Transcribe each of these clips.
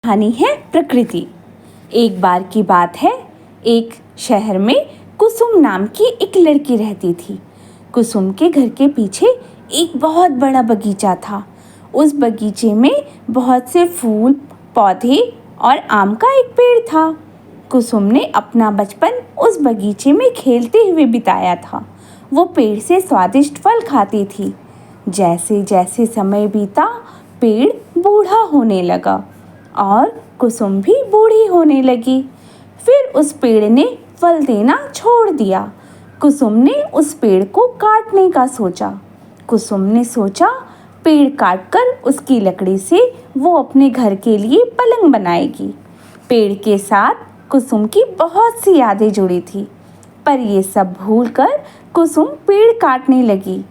कहानी है प्रकृति। एक बार की बात है, एक शहर में कुसुम नाम की एक लड़की रहती थी। कुसुम के घर के पीछे एक बहुत बड़ा बगीचा था। उस बगीचे में बहुत से फूल, पौधे और आम का एक पेड़ था। कुसुम ने अपना बचपन उस बगीचे में खेलते हुए बिताया था। वो पेड़ से स्वादिष्ट फल खाती थी। जैसे जैसे समय बीता, पेड़ बूढ़ा होने लगा और कुसुम भी बूढ़ी होने लगी। फिर उस पेड़ ने फल देना छोड़ दिया। कुसुम ने उस पेड़ को काटने का सोचा। कुसुम ने सोचा, पेड़ काटकर उसकी लकड़ी से वो अपने घर के लिए पलंग बनाएगी। पेड़ के साथ कुसुम की बहुत सी यादें जुड़ी थी, पर ये सब भूलकर कुसुम पेड़ काटने लगी।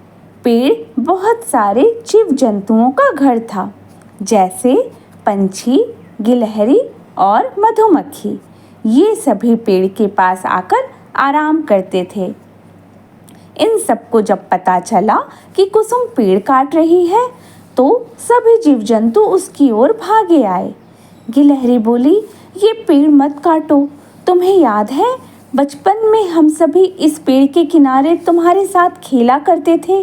पेड़ बहुत सारे जीव जंतुओं का घर था, जैसे पंछी, गिलहरी और मधुमक्खी। ये सभी पेड़ के पास आकर आराम करते थे। इन सबको जब पता चला कि कुसुम पेड़ काट रही है, तो सभी जीव जंतु उसकी ओर भागे आए। गिलहरी बोली, ये पेड़ मत काटो। तुम्हें याद है, बचपन में हम सभी इस पेड़ के किनारे तुम्हारे साथ खेला करते थे।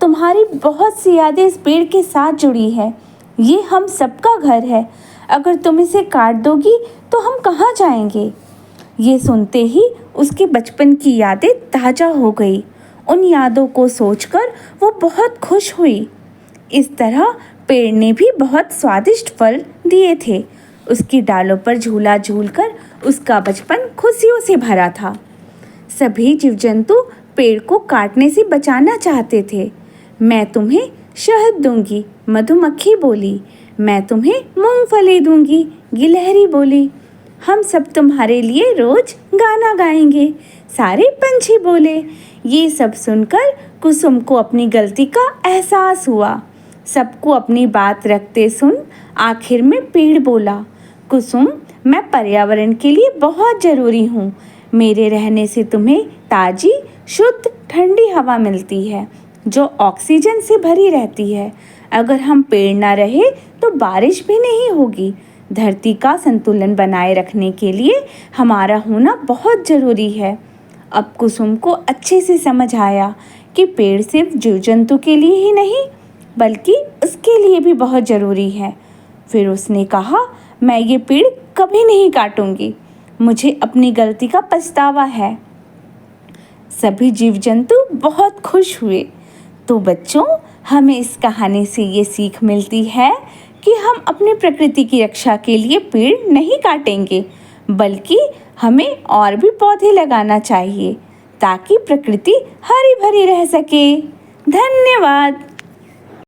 तुम्हारी बहुत सी यादें इस पेड़ के साथ जुड़ी है। ये हम सबका घर है। अगर तुम इसे काट दोगी तो हम कहाँ जाएंगे? ये सुनते ही उसके बचपन की यादें ताज़ा हो गई। उन यादों को सोचकर वो बहुत खुश हुई। इस तरह पेड़ ने भी बहुत स्वादिष्ट फल दिए थे। उसकी डालों पर झूला झूलकर उसका बचपन खुशियों से भरा था। सभी जीव जंतु पेड़ को काटने से बचाना चाहते थे। मैं तुम्हें शहद दूंगी, मधुमक्खी बोली। मैं तुम्हें मूंगफली दूंगी, गिलहरी बोली। हम सब तुम्हारे लिए रोज गाना गाएंगे, सारे पंछी बोले। ये सब सुनकर कुसुम को अपनी गलती का एहसास हुआ। सबको अपनी बात रखते सुन आखिर में पेड़ बोला, कुसुम, मैं पर्यावरण के लिए बहुत ज़रूरी हूँ। मेरे रहने से तुम्हें ताज़ी, शुद्ध, ठंडी हवा मिलती है, जो ऑक्सीजन से भरी रहती है। अगर हम पेड़ ना रहे तो बारिश भी नहीं होगी। धरती का संतुलन बनाए रखने के लिए हमारा होना बहुत ज़रूरी है। अब कुसुम को अच्छे से समझ आया कि पेड़ सिर्फ जीव जंतु के लिए ही नहीं, बल्कि उसके लिए भी बहुत ज़रूरी है। फिर उसने कहा, मैं ये पेड़ कभी नहीं काटूंगी। मुझे अपनी गलती का पछतावा है। सभी जीव जंतु बहुत खुश हुए। तो बच्चों, हमें इस कहानी से ये सीख मिलती है कि हम अपनी प्रकृति की रक्षा के लिए पेड़ नहीं काटेंगे, बल्कि हमें और भी पौधे लगाना चाहिए, ताकि प्रकृति हरी भरी रह सके। धन्यवाद।